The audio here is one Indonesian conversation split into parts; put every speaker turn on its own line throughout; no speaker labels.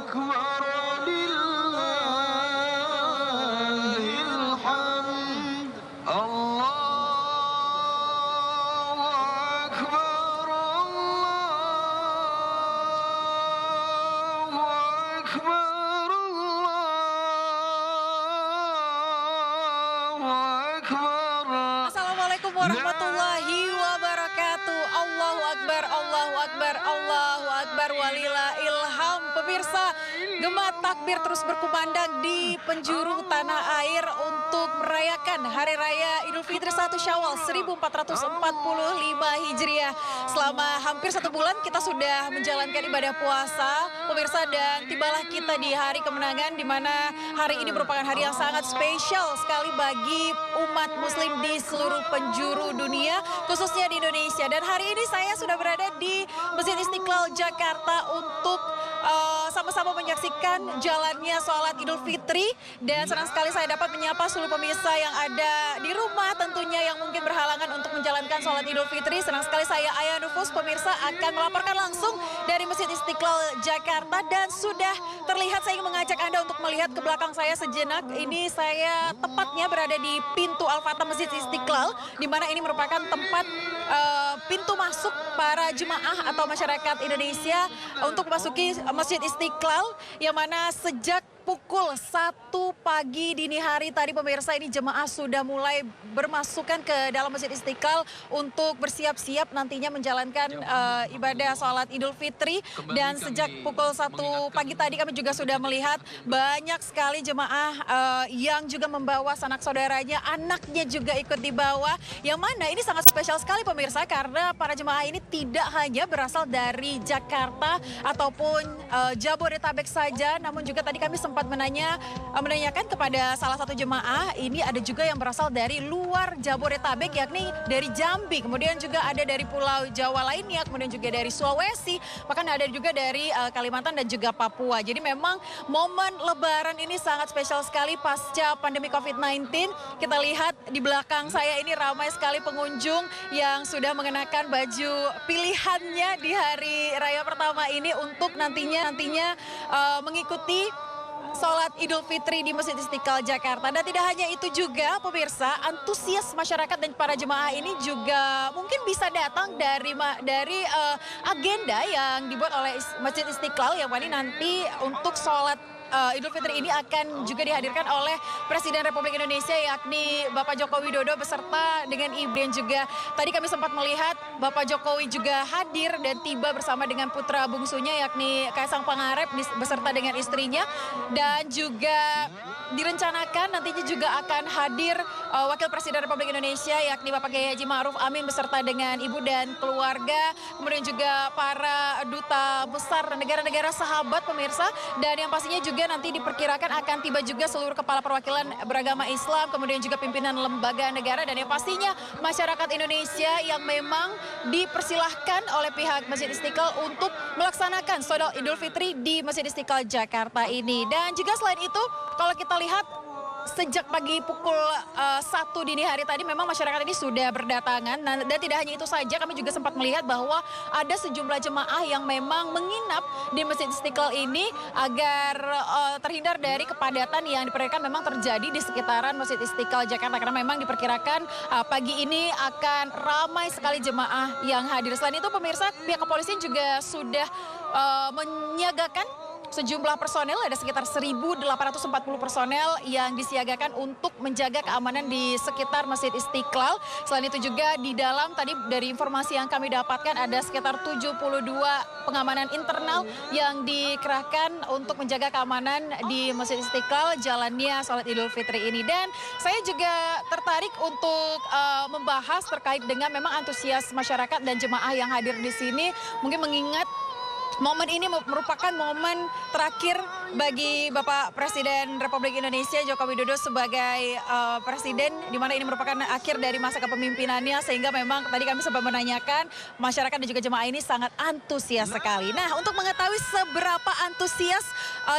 أكبر لله الحمد الله أكبر الله أكبر الله أكبر.
Assalamualaikum warahmatullahi wabarakatuh. Allahu Akbar, Allahu Akbar, Allahu Akbar, walillahilham. Pemirsa, gema takbir terus berkumandang di penjuru tanah air untuk merayakan Hari Raya Idul Fitri 1 Syawal 1445 Hijriah. Selama hampir 1 bulan kita sudah menjalankan ibadah puasa, pemirsa, dan tibalah kita di hari kemenangan, di mana hari ini merupakan hari yang sangat spesial sekali bagi umat muslim di seluruh penjuru dunia, khususnya di Indonesia. Dan hari ini saya sudah berada di Masjid Istiqlal Jakarta untuk sama-sama menyaksikan jalannya sholat Idul Fitri, dan senang sekali saya dapat menyapa seluruh pemirsa yang ada di rumah tentunya yang mungkin berhalangan untuk menjalankan sholat Idul Fitri. Senang sekali saya Aya Nufus, pemirsa, akan melaporkan langsung dari Masjid Istiqlal Jakarta, dan sudah terlihat, saya ingin mengajak Anda untuk melihat ke belakang saya sejenak. Ini saya tepatnya berada di pintu Al-Fatah Masjid Istiqlal, di mana ini merupakan tempat pintu masuk para jemaah atau masyarakat Indonesia untuk memasuki Masjid Istiqlal, yang mana sejak pukul 1 pagi dini hari tadi, pemirsa, ini jemaah sudah mulai bermasukan ke dalam Masjid Istiqlal untuk bersiap-siap nantinya menjalankan ibadah sholat Idul Fitri. Dan sejak pukul 1 pagi tadi kami juga sudah melihat banyak sekali jemaah yang juga membawa sanak saudaranya, anaknya juga ikut dibawa, yang mana ini sangat spesial sekali, pemirsa, karena para jemaah ini tidak hanya berasal dari Jakarta ataupun Jabodetabek saja, namun juga tadi kami sempat menanyakan kepada salah satu jemaah, ini ada juga yang berasal dari luar Jabodetabek, yakni dari Jambi, kemudian juga ada dari Pulau Jawa lainnya, kemudian juga dari Sulawesi, bahkan ada juga dari Kalimantan dan juga Papua. Jadi memang momen Lebaran ini sangat spesial sekali pasca pandemi COVID-19. Kita lihat di belakang saya ini ramai sekali pengunjung yang sudah mengenakan baju pilihannya di hari raya pertama ini untuk nantinya mengikuti sholat Idul Fitri di Masjid Istiqlal Jakarta. Dan tidak hanya itu juga, pemirsa, antusias masyarakat dan para jemaah ini juga mungkin bisa datang dari agenda yang dibuat oleh Masjid Istiqlal, yang mana nanti untuk sholat Idul Fitri ini akan juga dihadirkan oleh Presiden Republik Indonesia, yakni Bapak Joko Widodo beserta dengan Ibu. Dan juga tadi kami sempat melihat Bapak Jokowi juga hadir dan tiba bersama dengan putra bungsunya, yakni Kaisang Pangarep beserta dengan istrinya. Dan juga direncanakan nantinya juga akan hadir Wakil Presiden Republik Indonesia, yakni Bapak Kiai Haji Ma'ruf Amin beserta dengan Ibu dan keluarga, kemudian juga para duta besar negara-negara sahabat, pemirsa. Dan yang pastinya juga nanti diperkirakan akan tiba juga seluruh kepala perwakilan beragama Islam, kemudian juga pimpinan lembaga negara, dan yang pastinya masyarakat Indonesia yang memang dipersilahkan oleh pihak Masjid Istiqlal untuk melaksanakan sholat Idul Fitri di Masjid Istiqlal Jakarta ini. Dan juga selain itu, kalau kita lihat sejak pagi pukul 1 dini hari tadi memang masyarakat ini sudah berdatangan. Dan tidak hanya itu saja, kami juga sempat melihat bahwa ada sejumlah jemaah yang memang menginap di Masjid Istiqlal ini agar terhindar dari kepadatan yang diperkirakan memang terjadi di sekitaran Masjid Istiqlal Jakarta, karena memang diperkirakan pagi ini akan ramai sekali jemaah yang hadir. Selain itu, pemirsa, pihak kepolisian juga sudah menyiagakan sejumlah personel, ada sekitar 1.840 personel yang disiagakan untuk menjaga keamanan di sekitar Masjid Istiqlal. Selain itu juga di dalam, tadi dari informasi yang kami dapatkan, ada sekitar 72 pengamanan internal yang dikerahkan untuk menjaga keamanan di Masjid Istiqlal jalannya sholat Idul Fitri ini. Dan saya juga tertarik untuk membahas terkait dengan memang antusias masyarakat dan jemaah yang hadir di sini, mungkin mengingat momen ini merupakan momen terakhir bagi Bapak Presiden Republik Indonesia Joko Widodo sebagai presiden, di mana ini merupakan akhir dari masa kepemimpinannya, sehingga memang tadi kami sempat menanyakan masyarakat dan juga jemaah ini sangat antusias sekali. Nah, untuk mengetahui seberapa antusias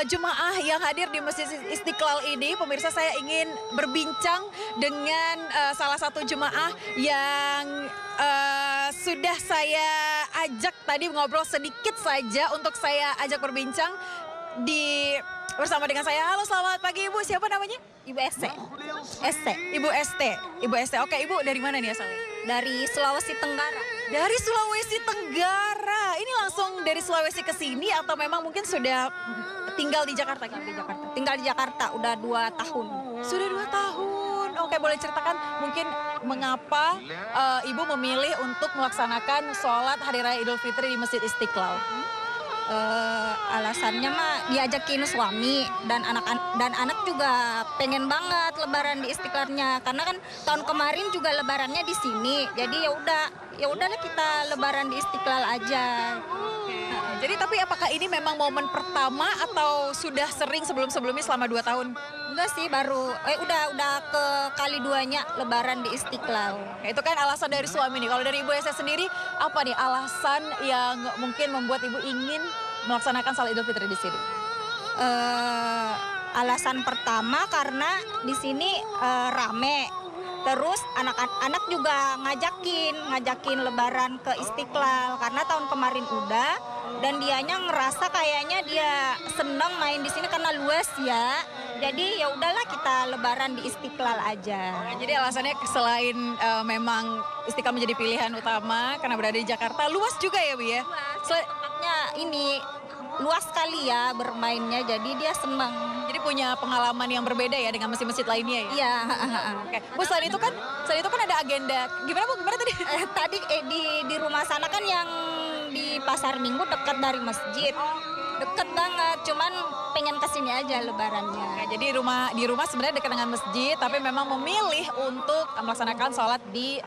jemaah yang hadir di Masjid Istiqlal ini, pemirsa, saya ingin berbincang dengan salah satu jemaah yang sudah saya ajak tadi ngobrol sedikit saja untuk saya ajak berbincang bersama dengan saya. Halo, selamat pagi Ibu. Siapa namanya?
Ibu ST. ST.
Ibu ST. Ibu ST. Oke, Ibu dari mana nih asalnya?
Dari Sulawesi Tenggara.
Dari Sulawesi Tenggara. Ini langsung dari Sulawesi ke sini atau memang mungkin sudah tinggal di Jakarta?
Tinggal di Jakarta udah 2 tahun.
Sudah 2 tahun. Oke, boleh ceritakan mungkin mengapa Ibu memilih untuk melaksanakan sholat Hari Raya Idul Fitri di Masjid Istiqlal?
Alasannya mah diajakin suami dan anak juga pengen banget lebaran di Istiqlalnya karena kan tahun kemarin juga lebarannya di sini. Jadi ya udahlah kita lebaran di Istiqlal aja.
Jadi tapi apakah ini memang momen pertama atau sudah sering sebelum-sebelumnya selama 2 tahun?
Enggak sih, baru udah ke kali 2-nya lebaran di Istiqlal.
Nah, itu kan alasan dari suami nih. Kalau dari Ibu Esa sendiri, apa nih alasan yang mungkin membuat Ibu ingin melaksanakan salat Idul Fitri di sini?
Alasan pertama karena di sini rame. Terus anak-anak juga ngajakin lebaran ke Istiqlal karena tahun kemarin udah dan dianya ngerasa kayaknya dia seneng main di sini karena luas ya. Jadi ya udahlah kita lebaran di Istiqlal aja.
Nah, jadi alasannya selain memang Istiqlal menjadi pilihan utama karena berada di Jakarta, luas juga ya Bu ya?
Tempatnya ini luas sekali ya bermainnya, jadi dia senang.
Jadi punya pengalaman yang berbeda ya dengan masjid-masjid lainnya ya?
Iya.
Oke. Bu, selain itu kan ada agenda. Gimana Bu? Gimana tadi?
Tadi di rumah sana kan yang di Pasar Minggu dekat dari masjid. Deket banget, cuman pengen kesini aja lebarannya.
Oke, jadi di rumah sebenarnya dekat dengan masjid, tapi memang memilih untuk melaksanakan sholat di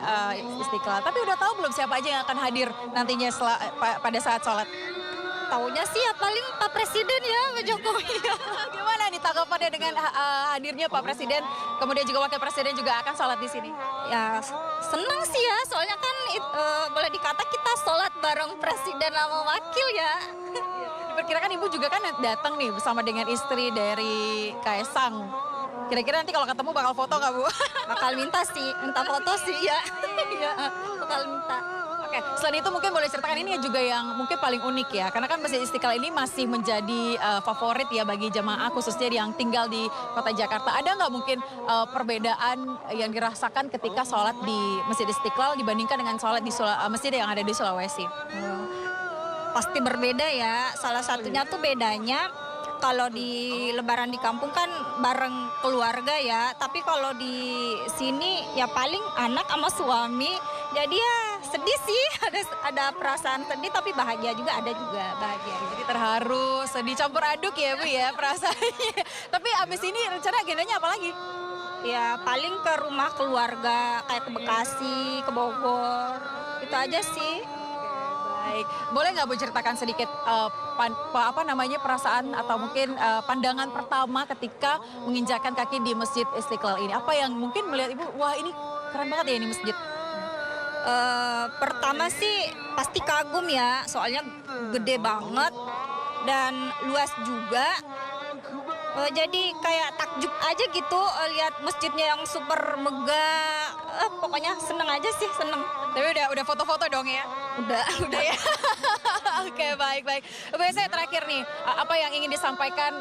Istiqlal. Tapi udah tahu belum siapa aja yang akan hadir nantinya pada saat sholat?
Taunya sih ya paling Pak Presiden ya, Pak Jokowi.
Gimana nih tanggapannya dengan hadirnya Pak Presiden, kemudian juga Wakil Presiden juga akan sholat di sini?
Ya senang sih ya, soalnya kan boleh dikata kita sholat bareng Presiden sama Wakil ya.
Diperkirakan Ibu juga kan datang nih bersama dengan istri dari Kaesang. Kira-kira nanti kalau ketemu bakal foto nggak Bu?
Bakal minta foto sih ya. Iya, bakal minta.
Oke, selain itu mungkin boleh ceritakan ini juga yang mungkin paling unik ya. Karena kan Masjid Istiqlal ini masih menjadi favorit ya bagi jamaah khususnya yang tinggal di kota Jakarta. Ada nggak mungkin perbedaan yang dirasakan ketika sholat di Masjid Istiqlal dibandingkan dengan sholat di masjid yang ada di Sulawesi?
Pasti berbeda ya. Salah satunya tuh bedanya kalau di lebaran di kampung kan bareng keluarga ya. Tapi kalau di sini ya paling anak sama suami. Jadi ya sedih sih, ada perasaan sedih tapi bahagia juga, ada juga bahagia.
Jadi terharu, sedih campur aduk ya Bu ya perasaannya. Tapi abis ini rencana agendanya apa lagi?
Ya paling ke rumah keluarga kayak ke Bekasi, ke Bogor. Itu aja sih.
Baik, boleh nggak Bu ceritakan sedikit perasaan atau mungkin pandangan pertama ketika menginjakan kaki di Masjid Istiqlal ini? Apa yang mungkin melihat Ibu, wah ini keren banget ya ini masjid?
Pertama sih pasti kagum ya, soalnya gede banget dan luas juga. Jadi kayak takjub aja gitu lihat masjidnya yang super megah. Pokoknya seneng aja sih, seneng.
Tapi udah foto-foto dong ya?
Udah
ya. Oke, baik. Biasanya terakhir nih, apa yang ingin disampaikan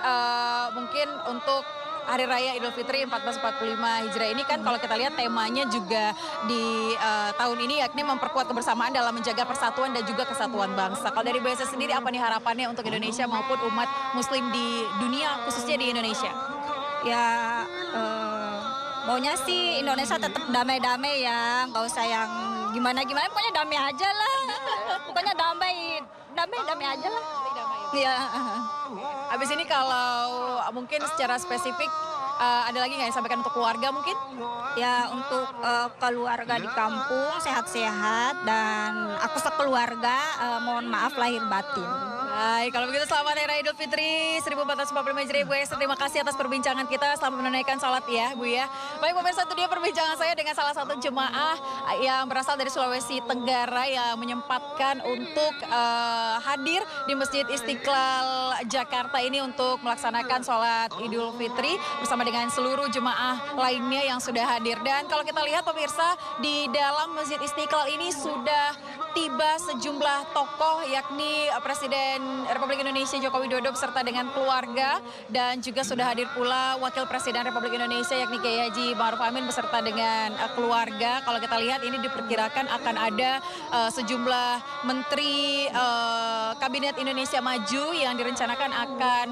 mungkin untuk Hari Raya Idul Fitri 1445 Hijriah ini kan kalau kita lihat temanya juga di tahun ini yakni memperkuat kebersamaan dalam menjaga persatuan dan juga kesatuan bangsa. Kalau dari BSS sendiri apa nih harapannya untuk Indonesia maupun umat muslim di dunia khususnya di Indonesia?
Ya maunya sih Indonesia tetap damai-damai ya, nggak usah yang gimana-gimana, pokoknya damai aja lah. Pokoknya damai aja lah. Iya.
Habis ini kalau mungkin secara spesifik ada lagi nggak yang disampaikan untuk keluarga mungkin?
Ya untuk keluarga di kampung sehat-sehat dan aku sekeluarga mohon maaf lahir batin.
Baik, kalau begitu selamat Hari Raya Idul Fitri 1445 Hijriah Bu Esther. Terima kasih atas perbincangan kita, selamat menunaikan salat ya Bu ya. Baik pemirsa, itu dia perbincangan saya dengan salah satu jemaah yang berasal dari Sulawesi Tenggara yang menyempatkan untuk hadir di Masjid Istiqlal Jakarta ini untuk melaksanakan sholat Idul Fitri bersama dengan seluruh jemaah lainnya yang sudah hadir. Dan kalau kita lihat pemirsa, di dalam Masjid Istiqlal ini sudah tiba sejumlah tokoh yakni Presiden Republik Indonesia Joko Widodo beserta dengan keluarga, dan juga sudah hadir pula Wakil Presiden Republik Indonesia yakni Kiai Haji Ma'ruf Amin beserta dengan keluarga. Kalau kita lihat ini diperkirakan akan ada sejumlah menteri Kabinet Indonesia Maju yang direncanakan akan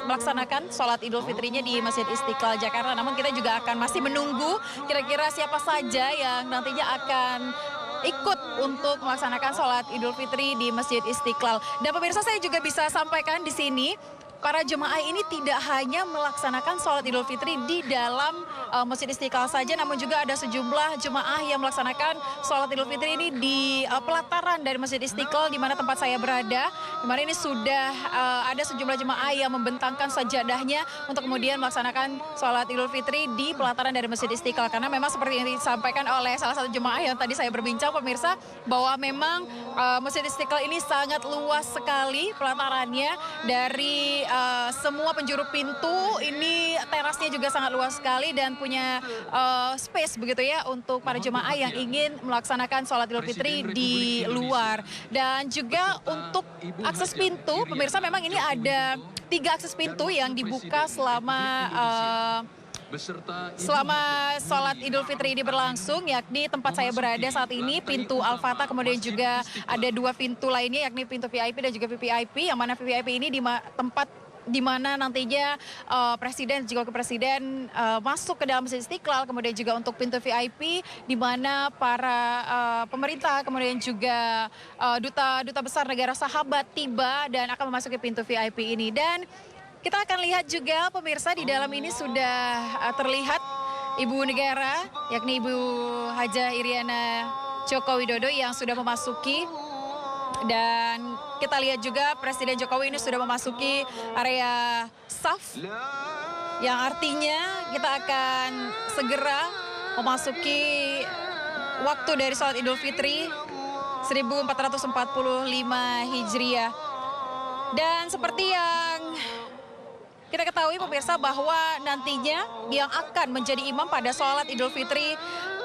melaksanakan sholat Idul Fitrinya di Masjid Istiqlal Jakarta. Namun kita juga akan masih menunggu kira-kira siapa saja yang nantinya akan ikut untuk melaksanakan sholat Idul Fitri di Masjid Istiqlal. Dan pemirsa, saya juga bisa sampaikan di sini, para jemaah ini tidak hanya melaksanakan sholat Idul Fitri di dalam Masjid Istiqlal saja, namun juga ada sejumlah jemaah yang melaksanakan sholat Idul Fitri ini di pelataran dari Masjid Istiqlal di mana tempat saya berada. Di mana ini sudah ada sejumlah jemaah yang membentangkan sajadahnya untuk kemudian melaksanakan sholat Idul Fitri di pelataran dari Masjid Istiqlal. Karena memang seperti yang disampaikan oleh salah satu jemaah yang tadi saya berbincang, pemirsa, bahwa memang Masjid Istiqlal ini sangat luas sekali pelatarannya, dari semua penjuru pintu. Ini terasnya juga sangat luas sekali dan punya space begitu ya untuk para jemaah yang ingin melaksanakan sholat Idul Fitri di luar. Dan juga untuk akses pintu, pemirsa, memang ini ada 3 akses pintu yang dibuka selama sholat Idul Fitri ini berlangsung, yakni tempat saya berada saat ini, pintu Al-Fatah, kemudian juga ada 2 pintu lainnya yakni pintu VIP dan juga VVIP, yang mana VVIP ini di tempat di mana nantinya Presiden dan juga Wakil Presiden masuk ke dalam Masjid Istiqlal. Kemudian juga untuk pintu VIP di mana para pemerintah, kemudian juga duta besar negara sahabat tiba dan akan memasuki pintu VIP ini. Dan kita akan lihat juga, pemirsa, di dalam ini sudah terlihat Ibu Negara, yakni Ibu Hajah Iriana Joko Widodo yang sudah memasuki. Dan kita lihat juga Presiden Jokowi ini sudah memasuki area saf, yang artinya kita akan segera memasuki waktu dari sholat Idul Fitri 1445 Hijriah. Dan seperti yang kita ketahui, pemirsa, bahwa nantinya yang akan menjadi imam pada sholat Idul Fitri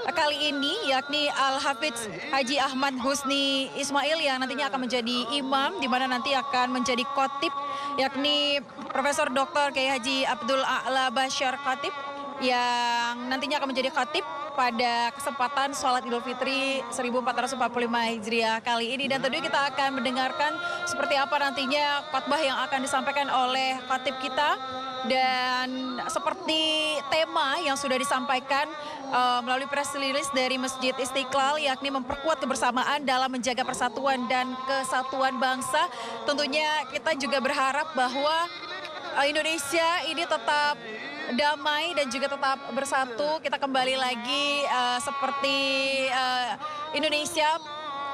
kali ini yakni Al-Hafidz Haji Ahmad Husni Ismail yang nantinya akan menjadi imam, di mana nanti akan menjadi khotib yakni Profesor Dr. Kiai Haji Abdul A'la Bashar Khatib yang nantinya akan menjadi khatib pada kesempatan sholat Idul Fitri 1445 Hijriah kali ini. Dan tentunya kita akan mendengarkan seperti apa nantinya khotbah yang akan disampaikan oleh khatib kita. Dan seperti tema yang sudah disampaikan melalui press release dari Masjid Istiqlal, yakni memperkuat kebersamaan dalam menjaga persatuan dan kesatuan bangsa. Tentunya kita juga berharap bahwa Indonesia ini tetap damai dan juga tetap bersatu. Kita kembali lagi seperti Indonesia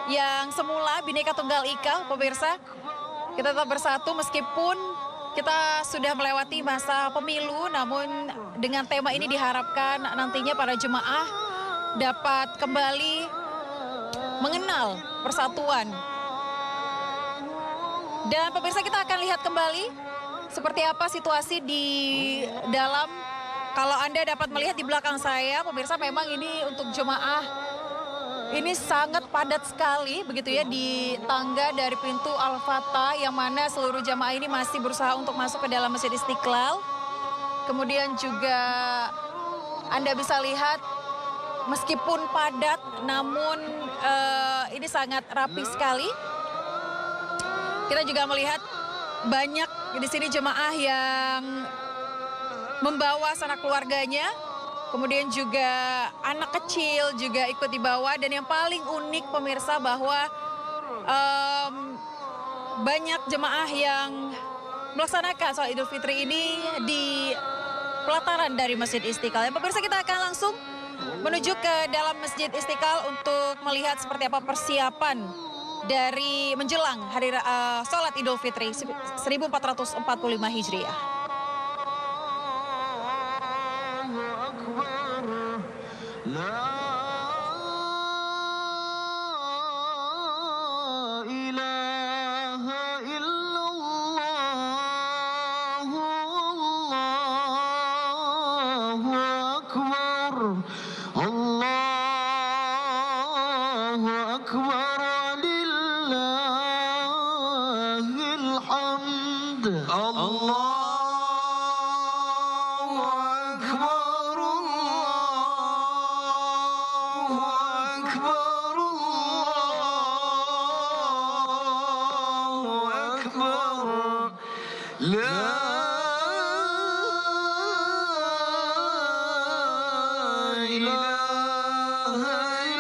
yang semula Bhinneka Tunggal Ika, pemirsa. Kita tetap bersatu meskipun kita sudah melewati masa pemilu, namun dengan tema ini diharapkan nantinya para jemaah dapat kembali mengenal persatuan. Dan pemirsa, kita akan lihat kembali seperti apa situasi di dalam. Kalau Anda dapat melihat di belakang saya, pemirsa, memang ini untuk jemaah ini sangat padat sekali begitu ya di tangga dari pintu Al-Fatah, yang mana seluruh jamaah ini masih berusaha untuk masuk ke dalam Masjid Istiqlal. Kemudian juga Anda bisa lihat meskipun padat namun ini sangat rapi sekali. Kita juga melihat banyak di sini jemaah yang membawa sanak keluarganya. Kemudian juga anak kecil juga ikut dibawa. Dan yang paling unik, pemirsa, bahwa banyak jemaah yang melaksanakan sholat Idul Fitri ini di pelataran dari Masjid Istiqlal. Pemirsa, kita akan langsung menuju ke dalam Masjid Istiqlal untuk melihat seperti apa persiapan dari menjelang hari sholat Idul Fitri 1445 Hijriah.
Allahu Akbar, lillahi الحمد الله أكبر الله أكبر الله أكبر لا إله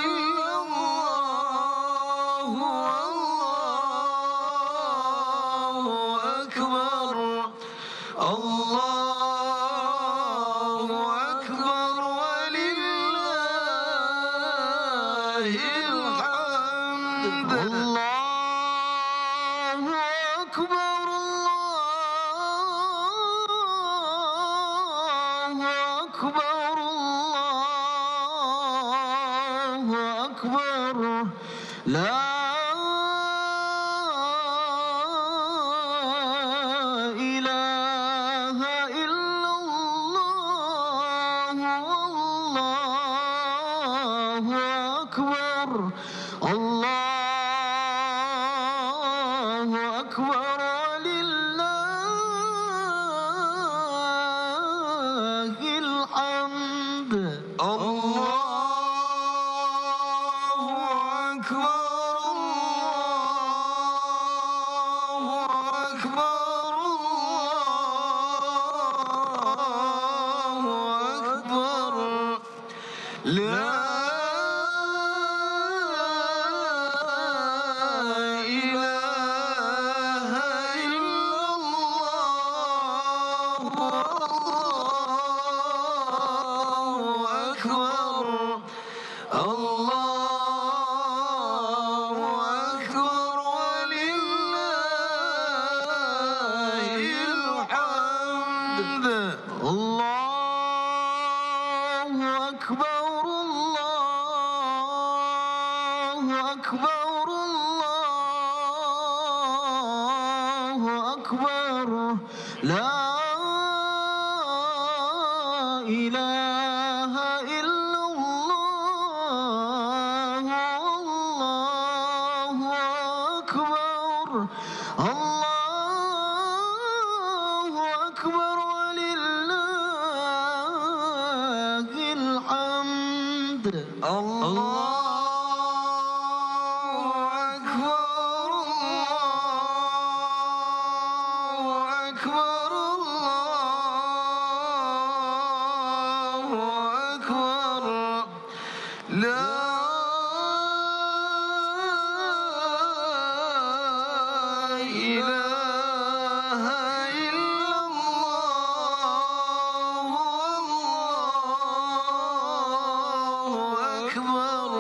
إلا الله والله أكبر الله أكبر ولله الحمد الله أكبر الله أكبر الله أكبر لا إله إلا الله والله أكبر الله أكبر ولله الحمد الله أكبر الله أكبر الله أكبر لا إله إلا الله والله أكبر الله أكبر ولله الحمد الله أكبر الله أكبر الله أكبر لا إله إلا الله والله أكبر الله أكبر ولله الحمد الله أكبر الله أكبر الله أكبر لا إله إلا الله والله أكبر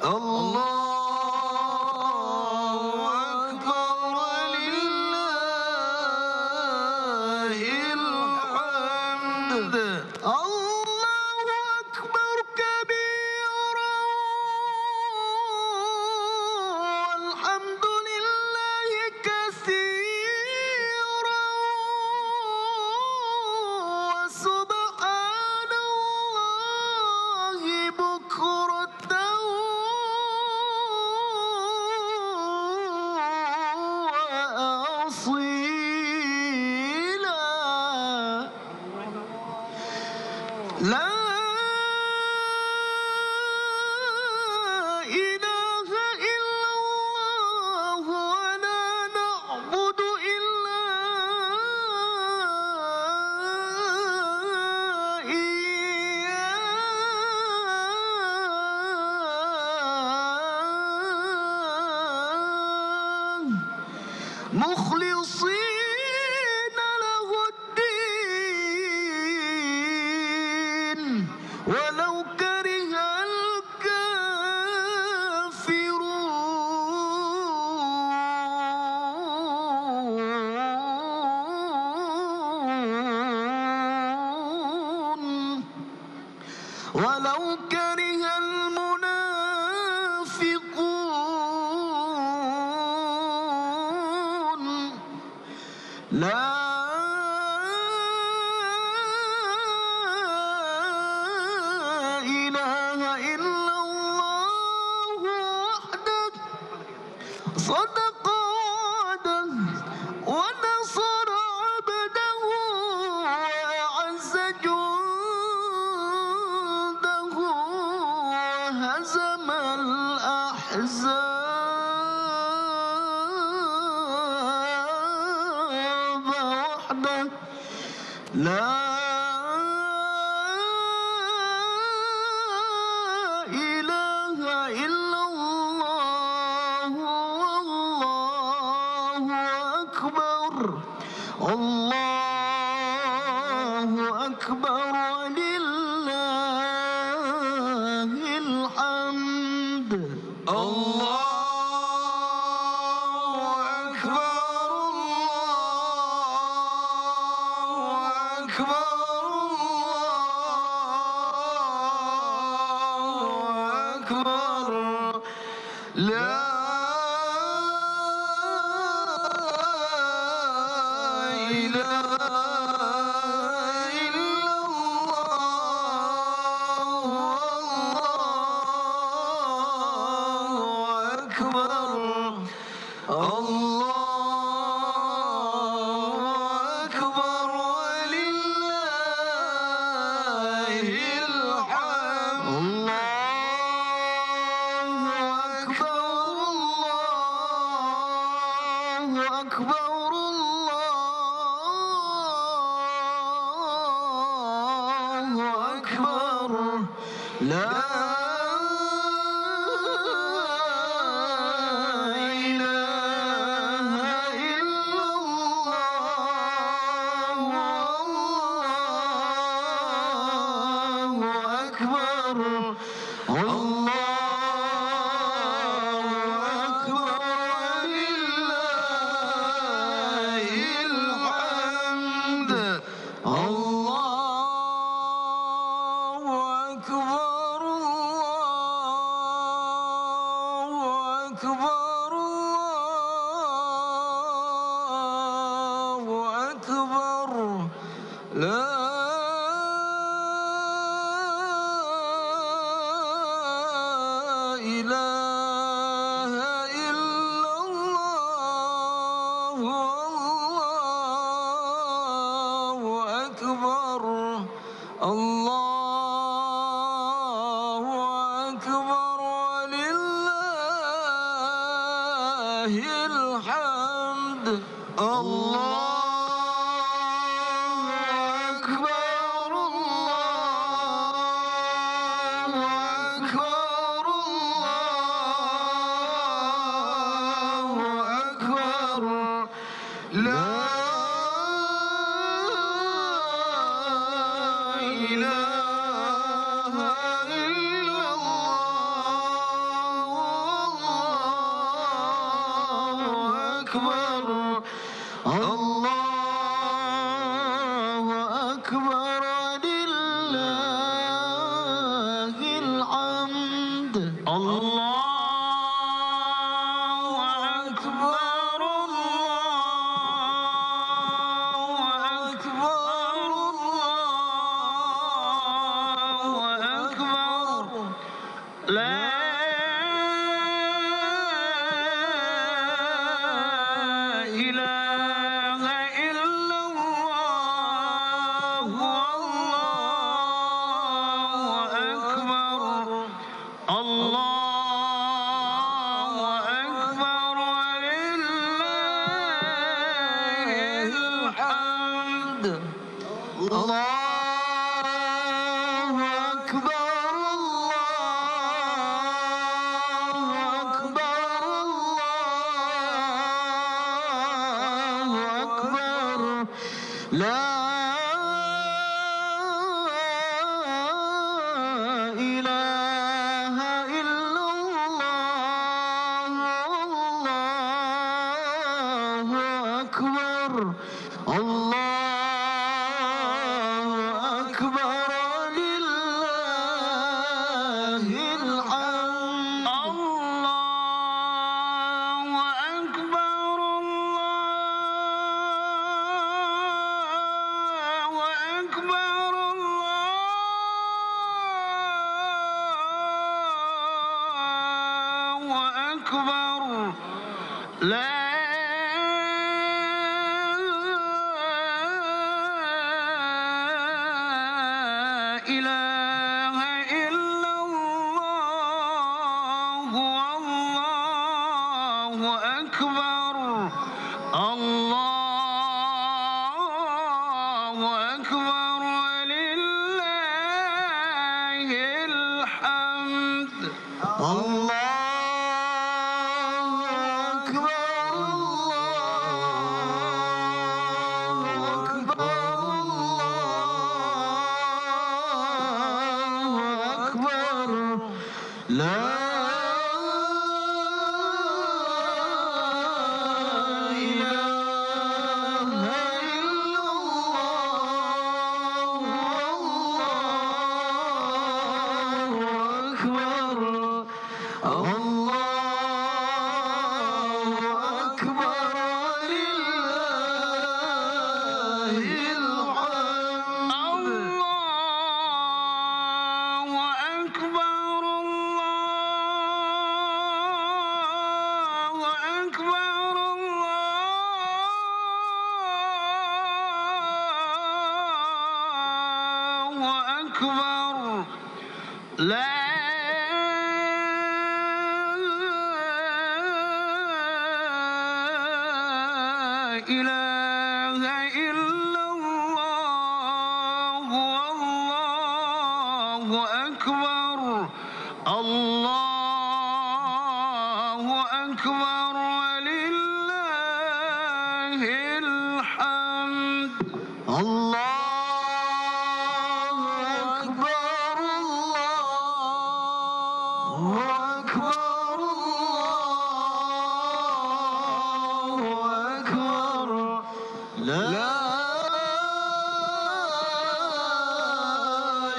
الله أكبر ولله الحمد الله أكبر كبيرا والحمد لله كثيرا وسبحان الله بكرة وأصيلا لا إله إلا الله ولا نعبد إلا إياه مخلصين له الدين ولو كره الكافرون ولو كره المنافقون لا إله إلا الله وحده صدق وعده لا إله إلا الله والله أكبر الله أكبر ولله الحمد الله لا إله إلا الله أكبر الله أكبر ولله الحمد أكبر الله أكبر لا إله إلا الله أكبر الله أكبر الله أكبر لا إله إلا الله والله أكبر الله أكبر ولله الحمد الله أكبر الله أكبر الله أكبر لا إله إلا الله أكبر الله أكبر لله الحمد الله أكبر الله أكبر الله أكبر لا إله إلا الله والله أكبر الله أكبر ولله الحمد الله أكبر الله أكبر الله أكبر لا إله إلا الله الله أكبر الله أكبر لله الحمد الله أكبر الله أكبر الله أكبر لا إله إلا الله والله أكبر الله أكبر أكبر لا إله إلا الله والله أكبر الله أكبر ولله الحمد الله أكبر الله أكبر الله أكبر لا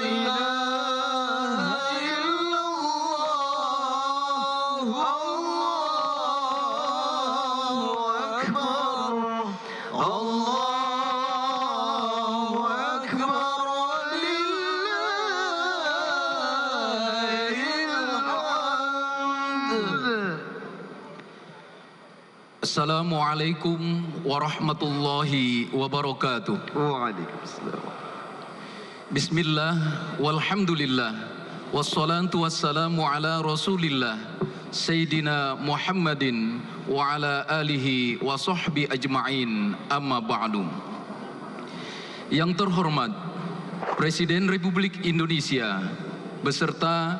إله إلا الله الله أكبر الله أكبر ولله الحمد.
Assalamualaikum warahmatullahi wabarakatuh.
Waalaikumsalam.
Bismillah, walhamdulillah, wassalatu wassalamu ala rasulillah Sayyidina Muhammadin wa ala alihi wa sahbi ajma'in, amma ba'du. Yang terhormat Presiden Republik Indonesia beserta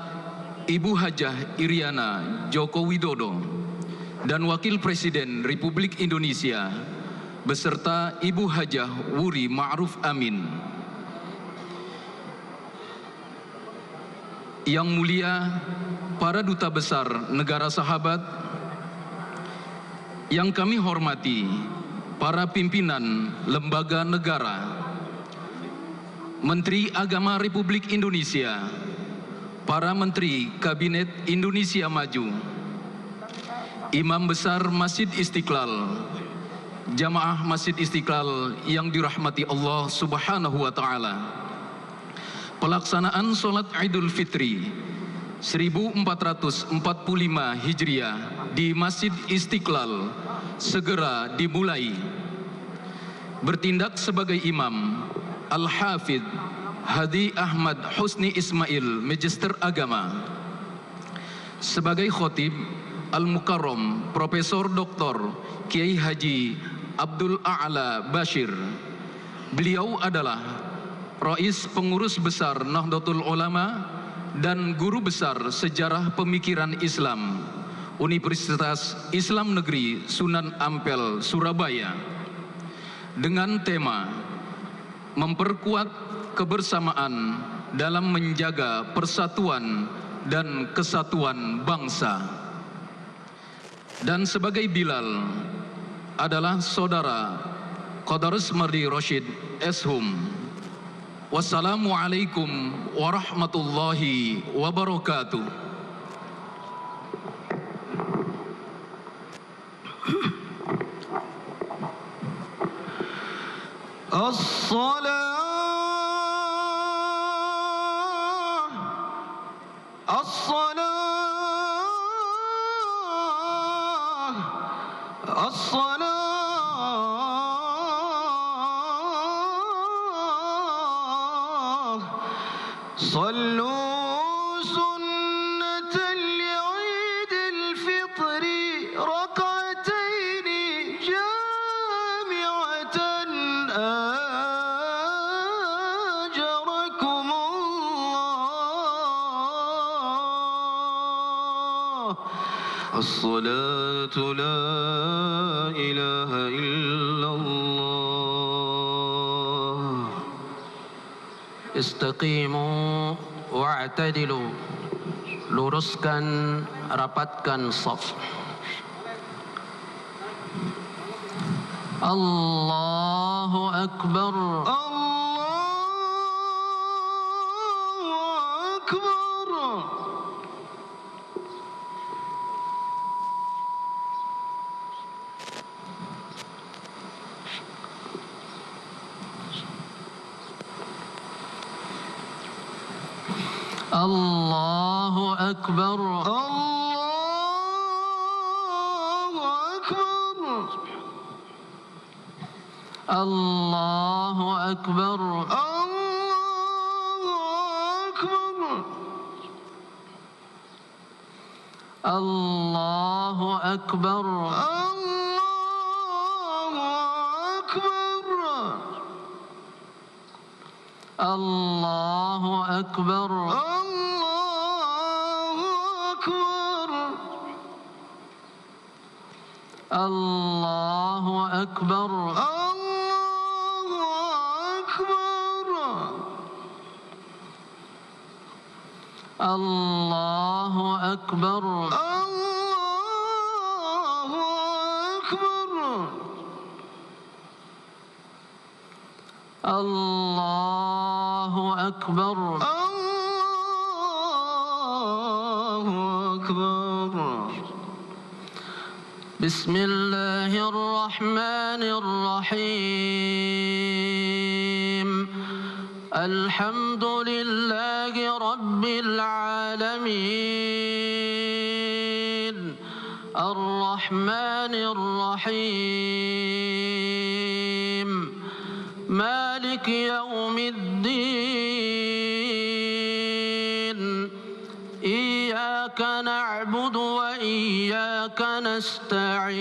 Ibu Hajah Iriana Joko Widodo dan Wakil Presiden Republik Indonesia beserta Ibu Hajah Wuri Ma'ruf Amin. Yang mulia para duta besar negara sahabat, yang kami hormati para pimpinan lembaga negara, Menteri Agama Republik Indonesia, para Menteri Kabinet Indonesia Maju, Imam Besar Masjid Istiqlal, Jamaah Masjid Istiqlal yang dirahmati Allah Subhanahu wa Ta'ala. Pelaksanaan Sholat Idul Fitri 1445 Hijriah di Masjid Istiqlal segera dimulai. Bertindak sebagai imam Al-Hafidh Hadi Ahmad Husni Ismail, Magister Agama. Sebagai khotib Al-Mukarram Profesor Dr. Kiai Haji Abdul A'la Bashir. Beliau adalah Rais Pengurus Besar Nahdlatul Ulama dan Guru Besar Sejarah Pemikiran Islam Universitas Islam Negeri Sunan Ampel, Surabaya, dengan tema memperkuat kebersamaan dalam menjaga persatuan dan kesatuan bangsa. Dan sebagai Bilal adalah Saudara Qadarus Mardi Rashid Eshum. Wassalamualaikum warahmatullahi wabarakatuh.
صلوا سنة لعيد الفطر ركعتين جامعة أجركم الله. الصلاة لا إله إلا الله.
Istaqimu wa'tadilu. Luruskan, rapatkan shaf. Allahu Akbar.
Allahu Akbar.
Allahu Akbar.
Allahu Akbar.
Allahu Akbar.
Allahu
الله أكبر
الله أكبر
الله أكبر
الله أكبر
الله أكبر
الله
الله
أكبر
أكبر
الله أكبر
بسم الله الرحمن الرحيم الحمد لله رب العالمين الرحمن الرحيم مالك يوم الدين إياك نعبد وإياك نستعين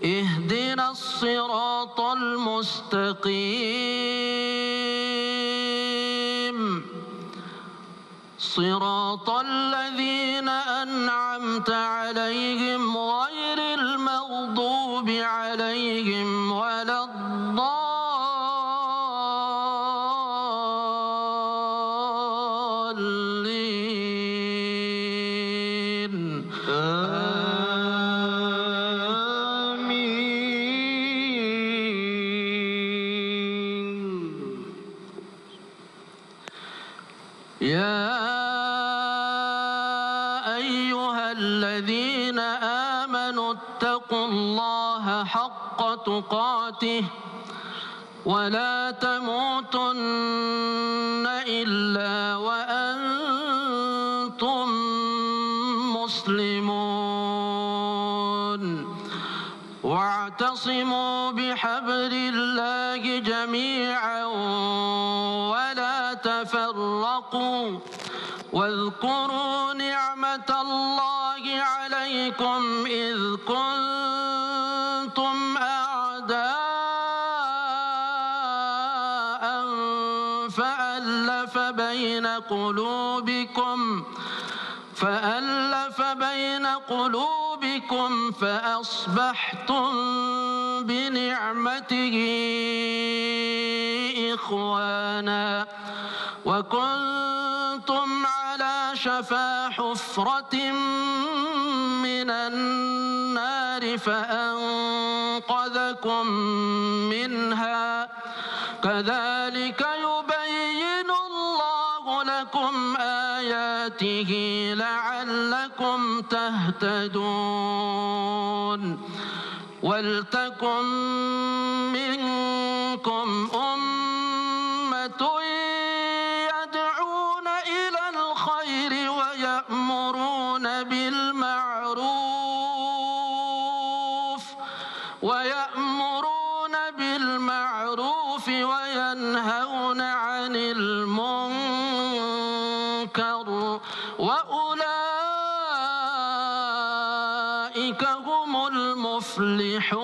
اهدنا الصراط المستقيم صراط الذين أنعمت عليهم غير المغضوب عليهم ولا الضالين
آمين
يا أيها الذين آمنوا اتقوا الله حق تقاته ولا تموتن إلا وأنتم مسلمون واعتصموا بحبل الله جميعا ولا تفرقوا واذكروا نعمة الله عليكم إذ كنتم أعداء فألف بين قلوبكم فأصبحتم بنعمته إخوانا وكنتم على شفا حفرة من النار فأنقذكم منها كذلك يبين الله لكم آياته لعلكم تهتدون ولتكن منكم أمة يدعون إلى الخير ويأمرون بالمعروف وينهون عن المنكر وأولئك هم المفلحون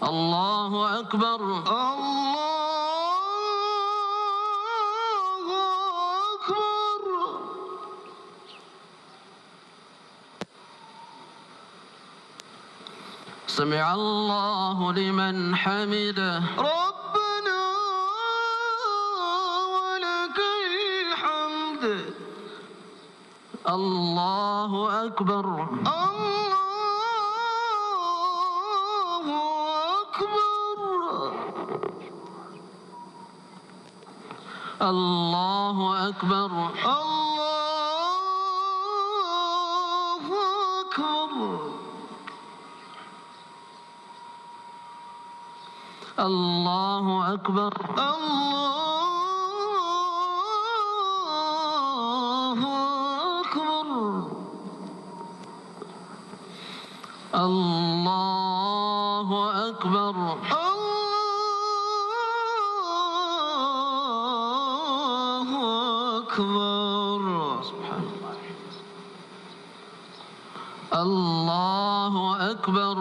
الله أكبر سمع الله لمن حمده
ربنا ولك الحمد
الله أكبر
الله أكبر
الله أكبر
الله أكبر
الله أكبر
الله أكبر
الله الله أكبر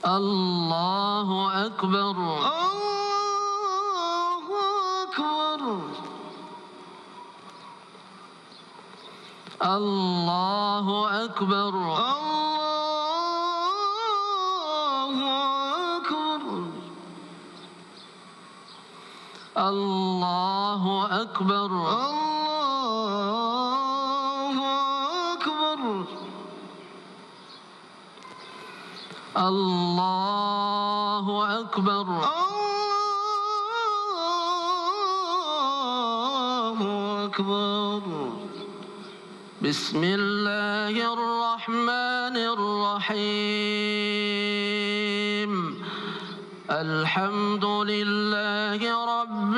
الله أكبر
الله أكبر
الله أكبر
الله أكبر
الله أكبر
الله أكبر
الله أكبر
بسم الله الرحمن الرحيم الحمد لله رب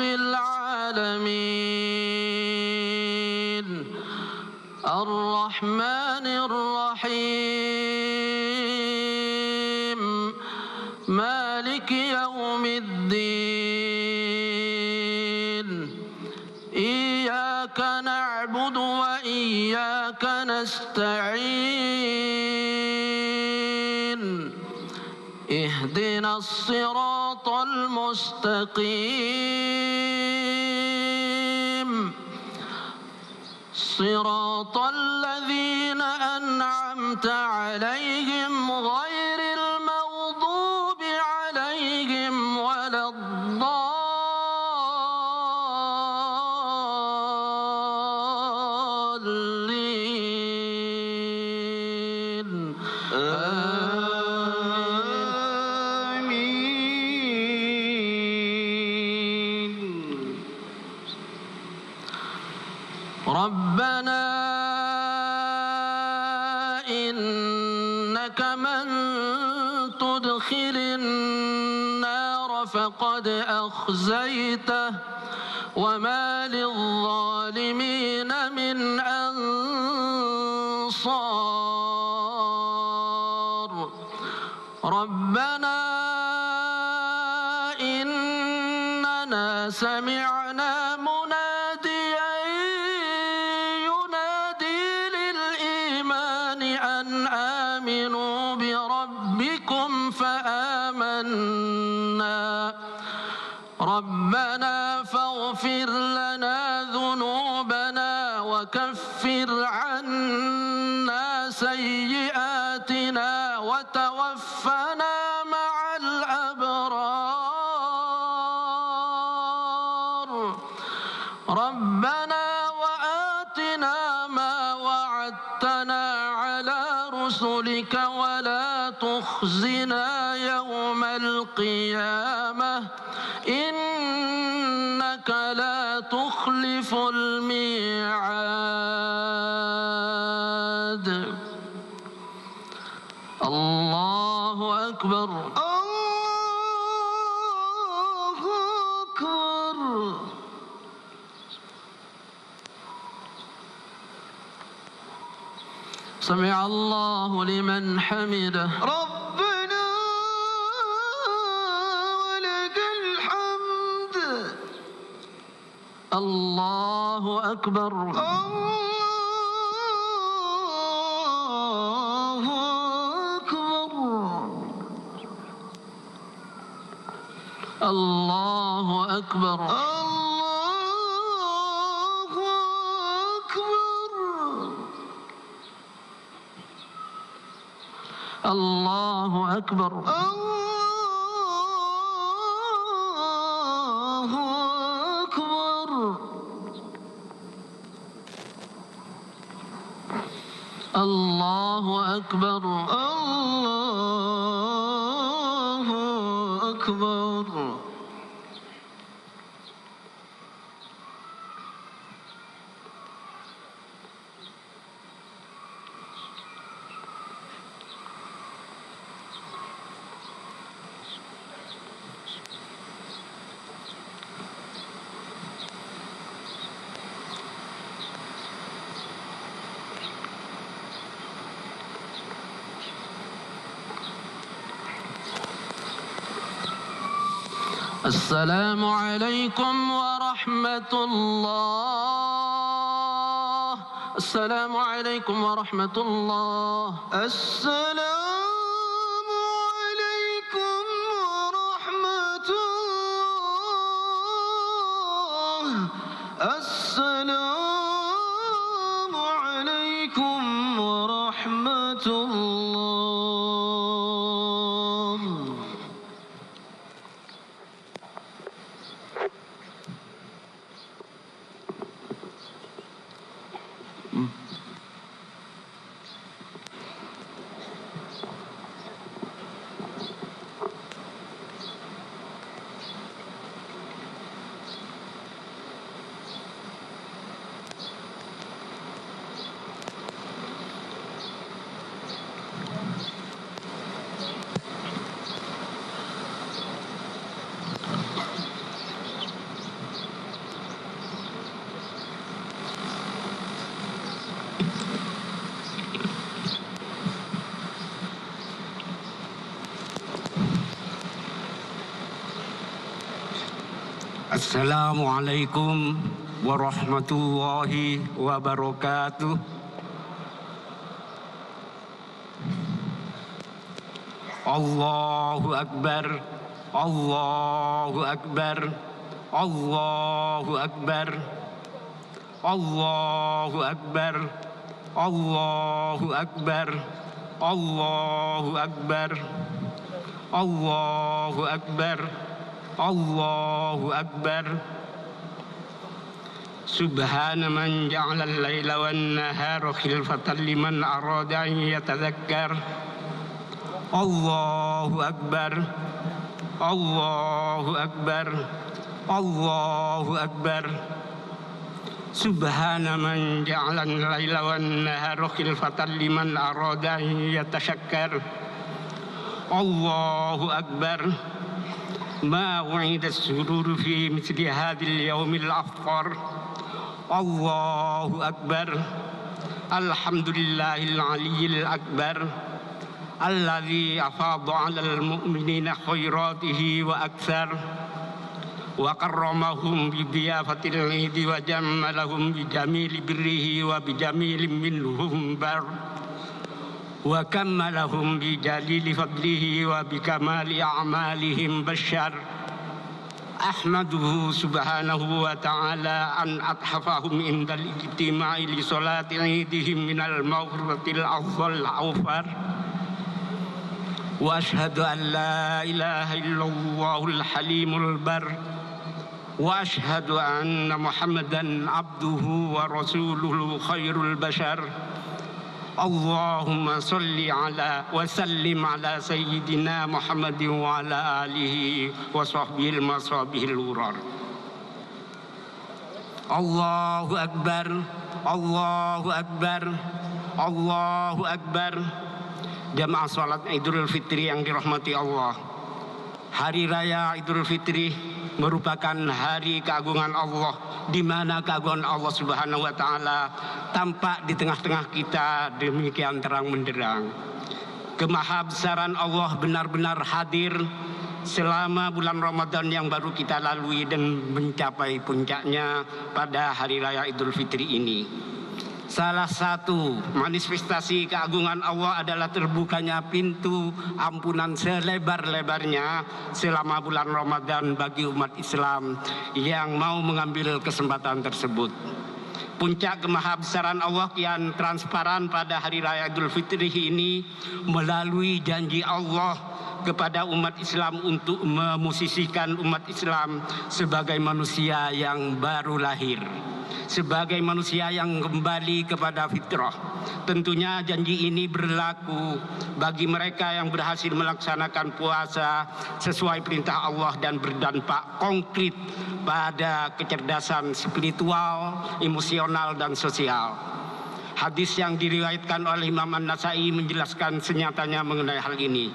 العالمين الرحمن الرحيم مالك يوم الدين إياك نعبد وإياك نستعين اهدنا الصراط المستقيم صراط الذين أنعمت عليهم غير المغضوب عليهم ولا الضالين ربنا إنك من تدخل النار فقد أخزيته وما للظالمين من أنصار ربنا إننا سمعنا مناديا ينادي للإيمان أن آمنوا بربكم فآمنا ربنا فاغفر لنا ذنوبنا وكفر عنا سيئاتنا وتوفنا مع الأبرار ربنا وآتنا ما وعدتنا على رسلك ولا تخزنا يوم القيامة إنك لا تخلف الميعاد الله أكبر
الله أكبر
سمع الله لمن حمده
ربنا ولك الحمد
الله أكبر
الله أكبر
الله أكبر
الله أكبر
الله أكبر
الله أكبر
الله أكبر
الله أكبر
السلام عليكم ورحمة الله. السلام عليكم ورحمة الله.
السلام عليكم ورحمة الله. السلام عليكم ورحمة الله.
Assalamualaikum warahmatullahi wabarakatuh. Allahu Akbar, Allahu Akbar, Allahu Akbar, Allahu Akbar, Allahu Akbar, Allahu Akbar, Allahu Akbar, Allahu Akbar. Subhana man ja'ala al-laila wan-nahara khilfatan liman arada an yatadhakkar. Allahu Akbar, Allahu Akbar, Allahu Akbar. Subhana man ja'ala al-laila wan-nahara khilfatan liman arada an yatashakkar. Allahu Akbar. ما وعد السرور في مثل هذا اليوم الأفضل. الله أكبر. الحمد لله العلي الأكبر الذي أفاض على المؤمنين خيراته وأكثر وكرمهم بضيافة العيد وجملهم بجميل بره وبجميل منهم بر وكملهم بجليل فضله وبكمال أعمالهم بشر. أحمده سبحانه وتعالى أن أتحفهم عند الاجتماع لصلاة عيدهم من المغفرة الأفضل الأوفر. وأشهد أن لا إله إلا الله الحليم البر. وأشهد أن محمدا عبده ورسوله خير البشر. Allahumma salli ala wa sallim ala sayyidina Muhammadin wa ala alihi wa sahbihi al-masabihil urar. Allahu Akbar, Allahu Akbar, Allahu Akbar. Jamaah salat Idul Fitri yang dirahmati Allah. Hari Raya Idul Fitri merupakan hari keagungan Allah, di mana keagungan Allah Subhanahu wa taala tampak di tengah-tengah kita demikian terang benderang. Kemahabesaran Allah benar-benar hadir selama bulan Ramadan yang baru kita lalui dan mencapai puncaknya pada hari raya Idul Fitri ini. Salah satu manifestasi keagungan Allah adalah terbukanya pintu ampunan selebar-lebarnya selama bulan Ramadan bagi umat Islam yang mau mengambil kesempatan tersebut. Puncak kemahabesaran Allah kian transparan pada hari raya Idul Fitri ini melalui janji Allah kepada umat Islam untuk memusisikan umat Islam sebagai manusia yang baru lahir, sebagai manusia yang kembali kepada fitrah. Tentunya janji ini berlaku bagi mereka yang berhasil melaksanakan puasa sesuai perintah Allah dan berdampak konkret pada kecerdasan spiritual, emosional, dan sosial. Hadis yang diriwayatkan oleh Imam An-Nasai menjelaskan senyatanya mengenai hal ini.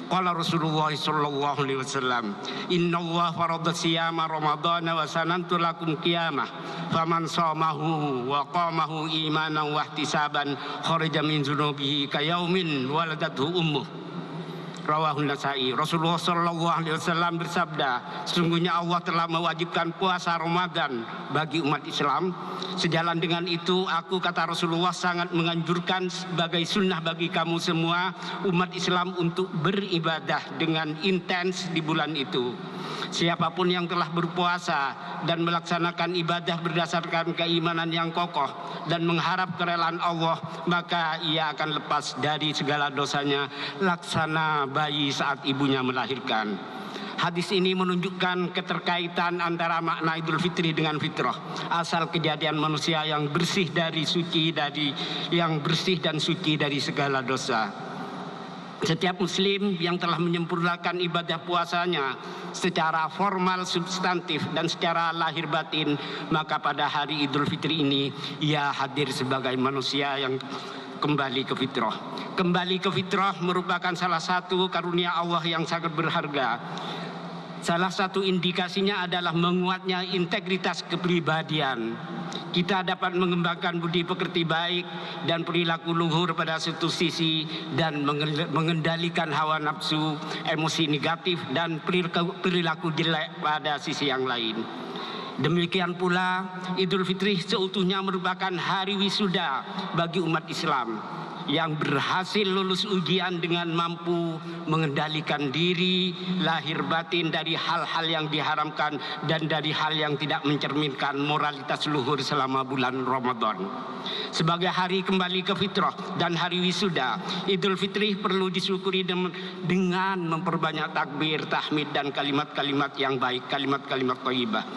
Qala Rasulullah sallallahu alaihi wasallam, "Innallaha farada siyama Ramadhana wa sanantu lakum qiyamah. Faman shamahu wa qamahu imanan wa ihtisaban kharaja min dzunubihi kayaumin waladathu ummuh." Rawahun Nasai. Rasulullah SAW bersabda, sesungguhnya Allah telah mewajibkan puasa Ramadan bagi umat Islam. Sejalan dengan itu, aku, kata Rasulullah, sangat menganjurkan sebagai sunnah bagi kamu semua umat Islam untuk beribadah dengan intens di bulan itu. Siapapun yang telah berpuasa dan melaksanakan ibadah berdasarkan keimanan yang kokoh dan mengharap kerelaan Allah, maka ia akan lepas dari segala dosanya laksana bayi saat ibunya melahirkan. Hadis ini menunjukkan keterkaitan antara makna Idul Fitri dengan fitrah, asal kejadian manusia yang bersih dan suci dari segala dosa. Setiap muslim yang telah menyempurnakan ibadah puasanya secara formal substantif dan secara lahir batin, maka pada hari Idul Fitri ini ia hadir sebagai manusia yang kembali ke fitrah. Kembali ke fitrah merupakan salah satu karunia Allah yang sangat berharga. Salah satu indikasinya adalah menguatnya integritas kepribadian. Kita dapat mengembangkan budi pekerti baik dan perilaku luhur pada satu sisi, dan mengendalikan hawa nafsu, emosi negatif dan perilaku jelek pada sisi yang lain. Demikian pula Idul Fitri seutuhnya merupakan hari wisuda bagi umat Islam yang berhasil lulus ujian dengan mampu mengendalikan diri, lahir batin dari hal-hal yang diharamkan dan dari hal yang tidak mencerminkan moralitas luhur selama bulan Ramadan. Sebagai hari kembali ke fitrah dan hari wisuda, Idul Fitri perlu disyukuri dengan memperbanyak takbir, tahmid dan kalimat-kalimat yang baik, kalimat-kalimat thayyibah.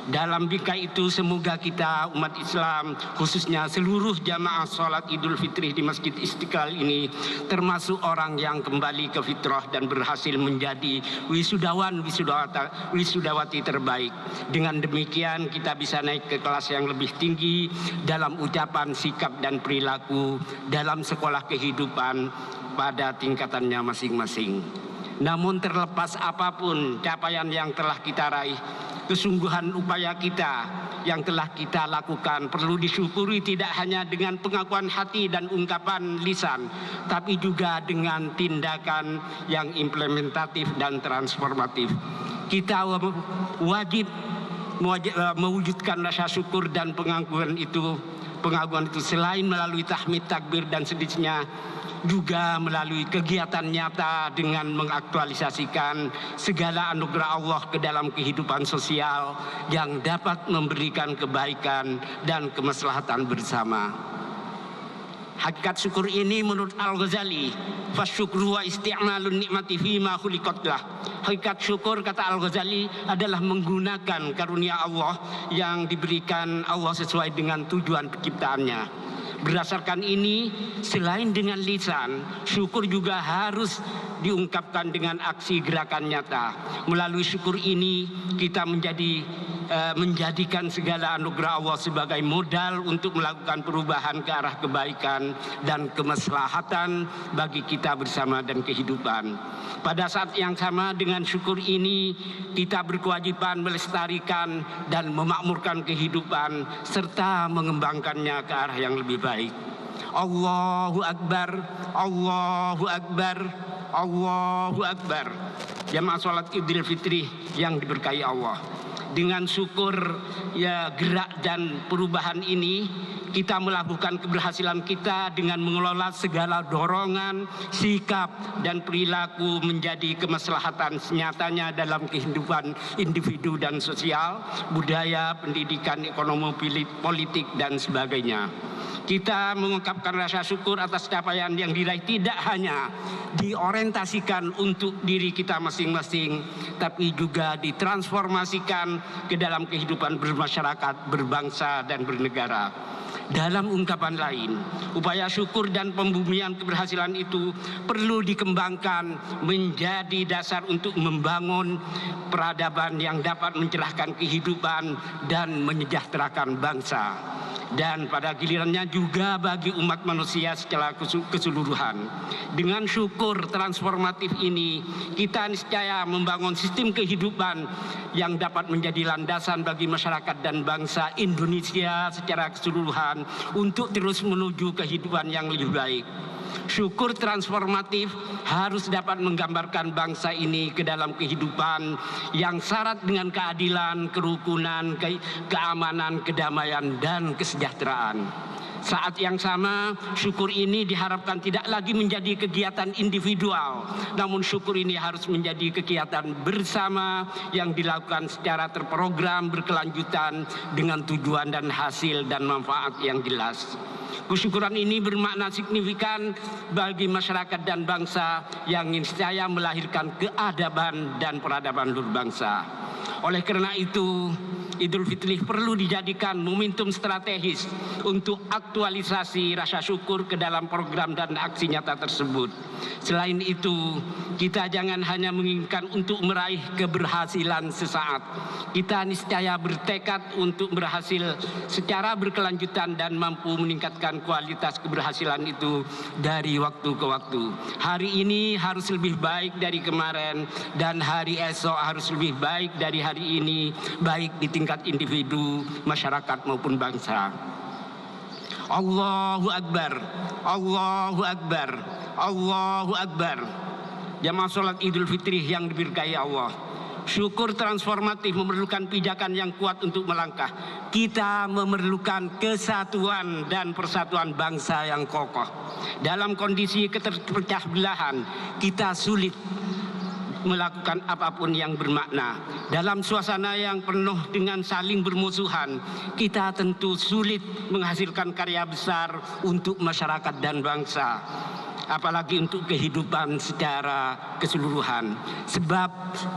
Dalam bingkai itu, semoga kita umat Islam, khususnya seluruh jamaah sholat Idul Fitri di Masjid Istiqlal ini, termasuk orang yang kembali ke fitrah dan berhasil menjadi wisudawati terbaik. Dengan demikian kita bisa naik ke kelas yang lebih tinggi dalam ucapan, sikap dan perilaku dalam sekolah kehidupan pada tingkatannya masing-masing. Namun terlepas apapun capaian yang telah kita raih, kesungguhan upaya kita yang telah kita lakukan perlu disyukuri tidak hanya dengan pengakuan hati dan ungkapan lisan, tapi juga dengan tindakan yang implementatif dan transformatif. Kita wajib mewujudkan rasa syukur dan pengakuan itu selain melalui tahmid, takbir dan sejenisnya, juga melalui kegiatan nyata dengan mengaktualisasikan segala anugerah Allah ke dalam kehidupan sosial yang dapat memberikan kebaikan dan kemaslahatan bersama. Hakikat syukur ini menurut Al-Ghazali, fasyukru wa isti'malun nikmati fima khuliqat lah. Hakikat syukur, kata Al-Ghazali, adalah menggunakan karunia Allah yang diberikan Allah sesuai dengan tujuan penciptaannya. Berdasarkan ini, selain dengan lisan, syukur juga harus diungkapkan dengan aksi gerakan nyata. Melalui syukur ini, kita menjadikan segala anugerah Allah sebagai modal untuk melakukan perubahan ke arah kebaikan dan kemaslahatan bagi kita bersama dan kehidupan. Pada saat yang sama dengan syukur ini, kita berkewajiban melestarikan dan memakmurkan kehidupan serta mengembangkannya ke arah yang lebih baik. Allahu Akbar, Allahu Akbar, Allahu Akbar. Jamaah sholat Idul Fitri yang diberkahi Allah. Dengan syukur gerak dan perubahan ini, kita melakukan keberhasilan kita dengan mengelola segala dorongan, sikap dan perilaku menjadi kemaslahatan nyatanya dalam kehidupan individu dan sosial, budaya, pendidikan, ekonomi, politik dan sebagainya. Kita mengungkapkan rasa syukur atas capaian yang diraih tidak hanya diorientasikan untuk diri kita masing-masing, tapi juga ditransformasikan ke dalam kehidupan bermasyarakat, berbangsa dan bernegara. Dalam ungkapan lain, upaya syukur dan pembumian keberhasilan itu perlu dikembangkan menjadi dasar untuk membangun peradaban yang dapat mencerahkan kehidupan dan menyejahterakan bangsa. Dan pada gilirannya juga bagi umat manusia secara keseluruhan. Dengan syukur transformatif ini, kita niscaya membangun sistem kehidupan yang dapat menjadi landasan bagi masyarakat dan bangsa Indonesia secara keseluruhan untuk terus menuju kehidupan yang lebih baik. Syukur transformatif harus dapat menggambarkan bangsa ini ke dalam kehidupan yang syarat dengan keadilan, kerukunan, keamanan, kedamaian, dan kesejahteraan. Saat yang sama, syukur ini diharapkan tidak lagi menjadi kegiatan individual, namun syukur ini harus menjadi kegiatan bersama yang dilakukan secara terprogram, berkelanjutan dengan tujuan dan hasil dan manfaat yang jelas. Kesyukuran ini bermakna signifikan bagi masyarakat dan bangsa yang niscaya melahirkan keadaban dan peradaban berbangsa. Oleh karena itu, Idul Fitri perlu dijadikan momentum strategis untuk aktualisasi rasa syukur ke dalam program dan aksi nyata tersebut. Selain itu, kita jangan hanya menginginkan untuk meraih keberhasilan sesaat. Kita niscaya bertekad untuk berhasil secara berkelanjutan dan mampu meningkatkan kualitas keberhasilan itu dari waktu ke waktu. Hari ini harus lebih baik dari kemarin dan hari esok harus lebih baik dari hari ini, baik di tingkat individu, masyarakat maupun bangsa. Allahu Akbar, Allahu Akbar, Allahu Akbar. Jamaah sholat Idul Fitri yang diberkahi Allah. Syukur transformatif memerlukan pijakan yang kuat untuk melangkah. Kita memerlukan kesatuan dan persatuan bangsa yang kokoh. Dalam kondisi keterpecah belahan, kita sulit melakukan apapun yang bermakna. Dalam suasana yang penuh dengan saling bermusuhan, kita tentu sulit menghasilkan karya besar untuk masyarakat dan bangsa, apalagi untuk kehidupan secara keseluruhan. Sebab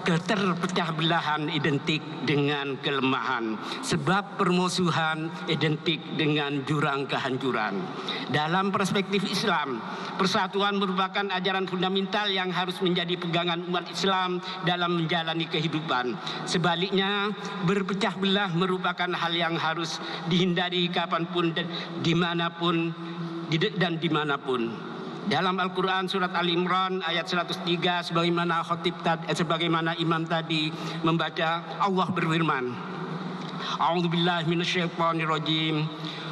keterpecah belahan identik dengan kelemahan. Sebab permusuhan identik dengan jurang kehancuran. Dalam perspektif Islam, persatuan merupakan ajaran fundamental yang harus menjadi pegangan umat Islam dalam menjalani kehidupan. Sebaliknya, berpecah belah merupakan hal yang harus dihindari kapanpun dan dimanapun dan dimanapun. Dalam Al-Quran surat Al-Imran ayat 103 sebagaimana imam tadi membaca, Allah berfirman, A'udzubillahi minasyaitonirrajim.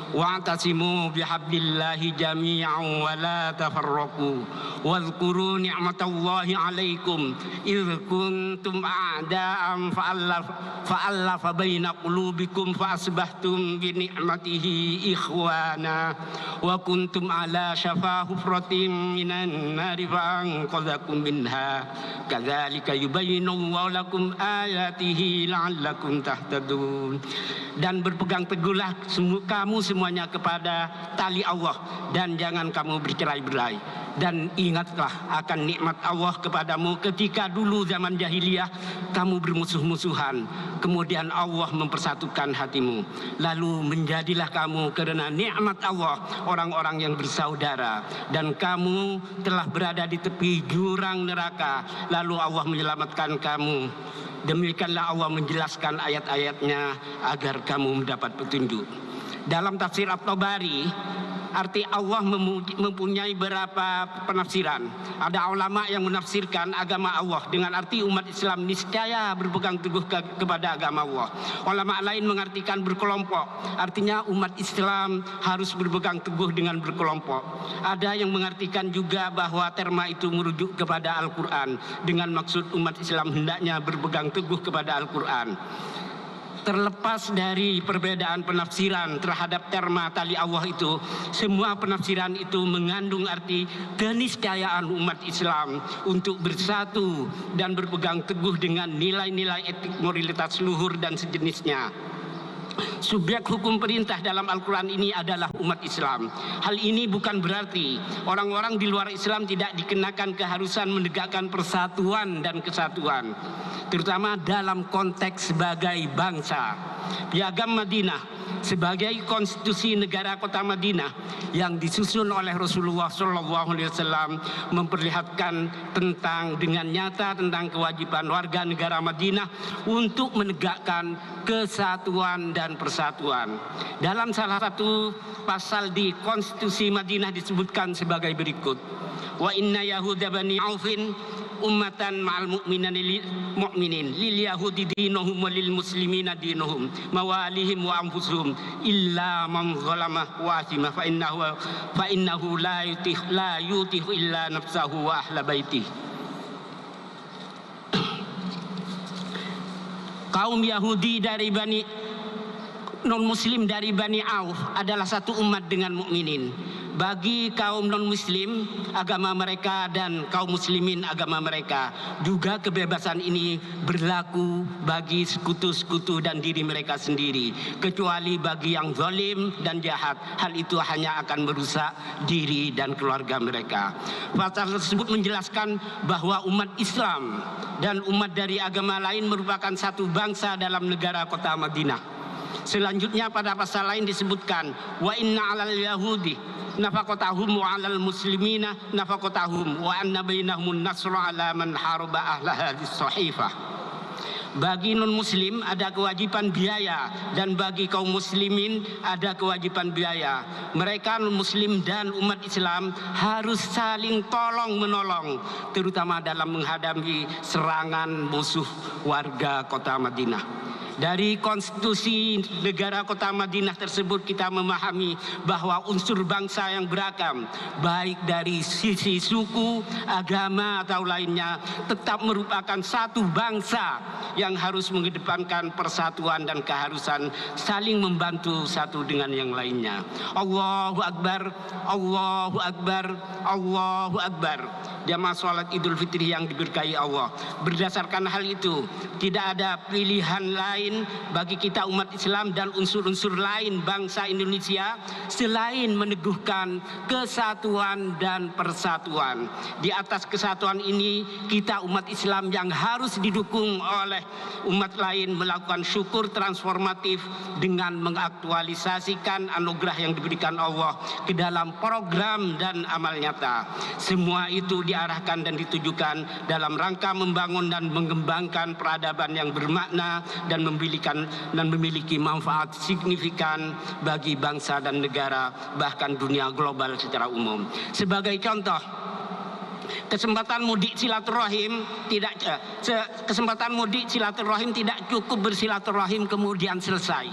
Wa'tasimu bihablillahi jami'an wa la tafarraqu wadhkuru ni'matallahi 'alaikum idh kuntum a'da'an fa'allafa baina qulubikum fa'asbahtum bi ni'matihi ikhwana wa kuntum 'ala shafa hufratin minan nari fa'anqadhakum minha kadzalika yubayyinullahu lakum ayatihi la'allakum tahtadun. Dan berpegang teguhlah kamu semuanya kepada tali Allah dan jangan kamu bercerai-berai. Dan ingatlah akan nikmat Allah kepadamu ketika dulu zaman jahiliyah kamu bermusuh-musuhan. Kemudian Allah mempersatukan hatimu. Lalu menjadilah kamu karena nikmat Allah orang-orang yang bersaudara. Dan kamu telah berada di tepi jurang neraka. Lalu Allah menyelamatkan kamu. Demikianlah Allah menjelaskan ayat-ayatnya agar kamu mendapat petunjuk. Dalam tafsir At-Tabari, arti Allah mempunyai beberapa penafsiran. Ada ulama yang menafsirkan agama Allah dengan arti umat Islam niscaya berpegang teguh kepada agama Allah. Ulama lain mengartikan berkelompok, artinya umat Islam harus berpegang teguh dengan berkelompok. Ada yang mengartikan juga bahwa terma itu merujuk kepada Al-Quran dengan maksud umat Islam hendaknya berpegang teguh kepada Al-Quran. Terlepas dari perbedaan penafsiran terhadap terma tali Allah itu, semua penafsiran itu mengandung arti keniscayaan umat Islam untuk bersatu dan berpegang teguh dengan nilai-nilai etik, moralitas luhur dan sejenisnya. Subjek hukum perintah dalam Al-Quran ini adalah umat Islam. Hal ini bukan berarti orang-orang di luar Islam tidak dikenakan keharusan menegakkan persatuan dan kesatuan, terutama dalam konteks sebagai bangsa. Piagam Madinah sebagai konstitusi negara kota Madinah yang disusun oleh Rasulullah SAW memperlihatkan dengan nyata tentang kewajiban warga negara Madinah untuk menegakkan kesatuan dan persatuan. Dalam salah satu pasal di konstitusi Madinah disebutkan sebagai berikut: Wa inna Yahuda bani Aufin ummatan ma'al mu'minin lil yahudi dinuhum walil muslimina dinuhum mawalihim wa anfusuhum illa man zalama wa asima fa innahu la yutihu illa nafsahu wa ahla baitih. Kaum Yahudi dari non-muslim dari Bani Auf adalah satu umat dengan mukminin. Bagi kaum non-muslim agama mereka dan kaum muslimin agama mereka, juga kebebasan ini berlaku bagi sekutu-sekutu dan diri mereka sendiri, kecuali bagi yang zalim dan jahat. Hal itu hanya akan merusak diri dan keluarga mereka. Pasal tersebut menjelaskan bahwa umat Islam dan umat dari agama lain merupakan satu bangsa dalam negara kota Madinah. Selanjutnya pada pasal lain disebutkan wa inna 'alal yahudi nafaqatahum wa 'alal muslimina nafaqatahum wa anna bainahumun nasra 'ala man haraba ahla hadhihi sahifah. Bagi non muslim ada kewajiban biaya dan bagi kaum muslimin ada kewajiban biaya. Mereka non muslim dan umat Islam harus saling tolong menolong, terutama dalam menghadapi serangan musuh warga kota Madinah. Dari konstitusi negara kota Madinah tersebut kita memahami bahwa unsur bangsa yang beragam, baik dari sisi suku, agama atau lainnya, tetap merupakan satu bangsa yang harus mengedepankan persatuan dan keharusan saling membantu satu dengan yang lainnya. Allahu Akbar, Allahu Akbar, Allahu Akbar. Jamaah salat Idul Fitri yang diberkahi Allah. Berdasarkan hal itu, tidak ada pilihan lain bagi kita umat Islam dan unsur-unsur lain bangsa Indonesia selain meneguhkan kesatuan dan persatuan. Di atas kesatuan ini, kita umat Islam yang harus didukung oleh umat lain melakukan syukur transformatif dengan mengaktualisasikan anugerah yang diberikan Allah ke dalam program dan amal nyata. Semua itu diarahkan dan ditujukan dalam rangka membangun dan mengembangkan peradaban yang bermakna dan memiliki manfaat signifikan bagi bangsa dan negara, bahkan dunia global secara umum. Sebagai contoh, kesempatan mudik silaturahim tidak cukup bersilaturahim kemudian selesai.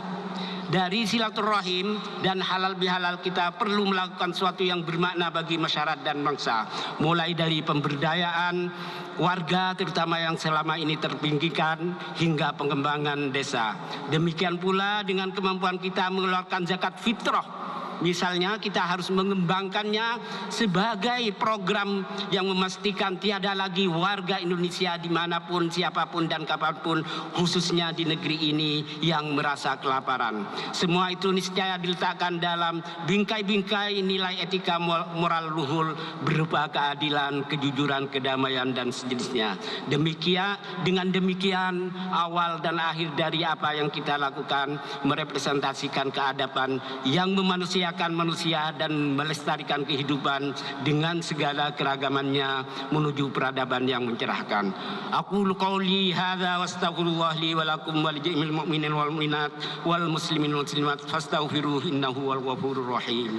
Dari silaturahim dan halal bihalal kita perlu melakukan sesuatu yang bermakna bagi masyarakat dan bangsa, mulai dari pemberdayaan warga terutama yang selama ini terpinggirkan hingga pengembangan desa. Demikian pula dengan kemampuan kita mengeluarkan zakat fitrah. Misalnya kita harus mengembangkannya sebagai program yang memastikan tiada lagi warga Indonesia dimanapun, siapapun dan kapanpun, khususnya di negeri ini yang merasa kelaparan. Semua itu niscaya diletakkan dalam bingkai-bingkai nilai etika moral luhur berupa keadilan, kejujuran, kedamaian dan sejenisnya. Dengan demikian awal dan akhir dari apa yang kita lakukan merepresentasikan keadaban yang memanusiakan manusia dan melestarikan kehidupan dengan segala keragamannya menuju peradaban yang mencerahkan. Aqulu qauli hadza wastaghfirullah li wa lakum wa li jami'il mu'minin wal mu'minat wal muslimin wal muslimat fastaghfiruhu innahu wal ghafurur rahim.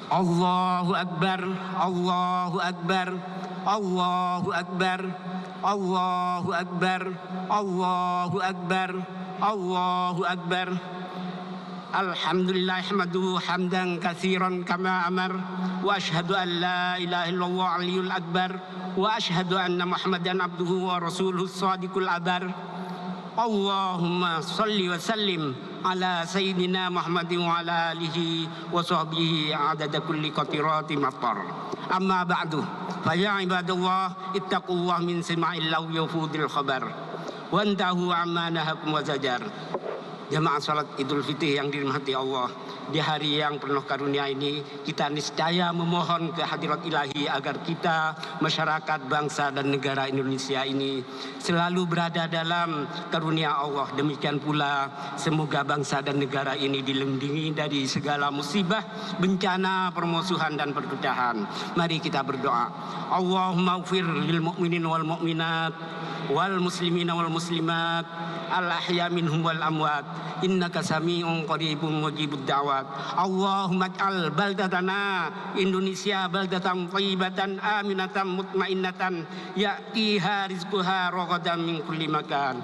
Allahu Akbar, Allahu Akbar, Allahu Akbar, Allahu Akbar, Allahu Akbar, Allahu Akbar. Alhamdulillah hamduhu hamdan katsiran kama amar wa asyhadu an la ilaha illallah aliyul akbar wa asyhadu anna Muhammadan abduhu wa rasuluhu shadiqul abar. Allahumma salli wa sallim ala sayyidina Muhammadin wa ala alihi wa sahbihi adada kulli qatirati matar. Amma ba'du, fa ya ibadallah ittaqullah min sima'il lawi wa fudil khabar wa antahu amma nahakum wa zajar. Jamaah salat Idul Fitri yang dirahmati Allah, di hari yang penuh karunia ini kita niscaya memohon ke hadirat ilahi agar kita, masyarakat, bangsa dan negara Indonesia ini selalu berada dalam karunia Allah. Demikian pula semoga bangsa dan negara ini dilindungi dari segala musibah, bencana, permusuhan dan perpecahan. Mari kita berdoa. Allahumma ighfir lil mu'minin wal mu'minat wal muslimina wal muslimat al ahya minhum wal amwat innaka sami'un qaribun mujibud da'wat. Allahumma ij'al baldatana Indonesia baldatan thayyibatan aminatan mutmainnatan ya'tiha rizquha ragadan min kulli makan.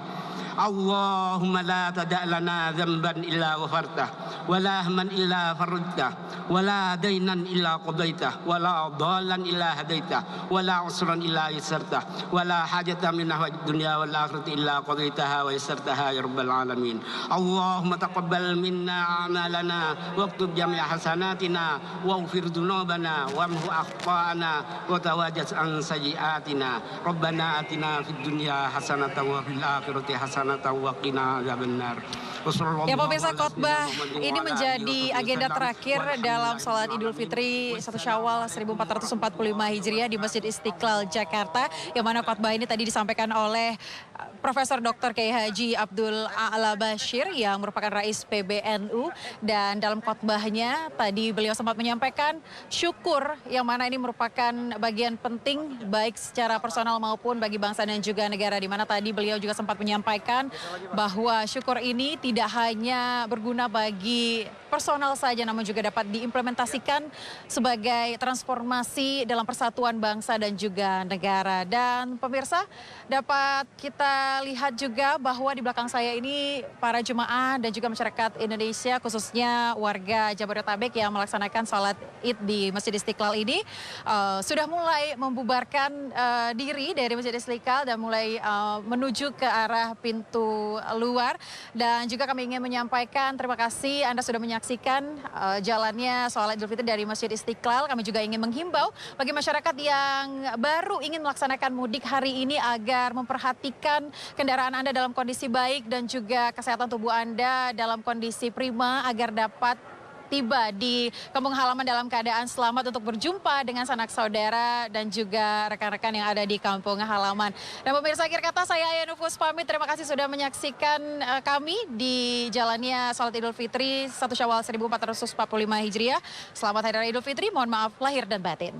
Allahumma la tada' lana dhanban illa ghafartah wa la hamman illa farajtah wa la dainan illa qadaitah wa la dhalan illa hadaitah wa la usran illa yasartah wa la hajatan min ahwaj dunya wal akhirati illa qadaitaha wa yasartaha ya rabbal alamin. Allahumma taqabbal minna a'malana waktub jami'a hasanatina waghfir dzunubana wamhu akhtana wa tawajjaz an sayyi'atina. Rabbana atina fid dunya hasanatan wa fil akhirati hasanatan.
Ya pemirsa, khotbah ini menjadi agenda terakhir dalam sholat Idul Fitri 1 Syawal 1445 Hijriah di Masjid Istiqlal Jakarta, yang mana khotbah ini tadi disampaikan oleh Profesor Dr. Kiai Haji Abdul A'la Bashir yang merupakan Rais PBNU, dan dalam khotbahnya tadi beliau sempat menyampaikan syukur yang mana ini merupakan bagian penting baik secara personal maupun bagi bangsa dan juga negara, di mana tadi beliau juga sempat menyampaikan bahwa syukur ini tidak hanya berguna bagi personal saja, namun juga dapat diimplementasikan sebagai transformasi dalam persatuan bangsa dan juga negara. Dan pemirsa, dapat kita lihat juga bahwa di belakang saya ini para jemaah dan juga masyarakat Indonesia, khususnya warga Jabodetabek yang melaksanakan sholat Id di Masjid Istiqlal ini sudah mulai membubarkan diri dari Masjid Istiqlal dan mulai menuju ke arah pintu luar. Dan juga kami ingin menyampaikan terima kasih Anda sudah menyaksikan jalannya sholat Idul Fitri dari Masjid Istiqlal. Kami juga ingin menghimbau bagi masyarakat yang baru ingin melaksanakan mudik hari ini agar memperhatikan kendaraan Anda dalam kondisi baik dan juga kesehatan tubuh Anda dalam kondisi prima agar dapat tiba di kampung halaman dalam keadaan selamat untuk berjumpa dengan sanak saudara dan juga rekan-rekan yang ada di kampung halaman. Dan pemirsa, akhir kata saya Aya Nufus pamit. Terima kasih sudah menyaksikan kami di jalannya sholat Idul Fitri 1 Syawal 1445 Hijriah. Selamat Hari Raya Idul Fitri. Mohon maaf lahir dan batin.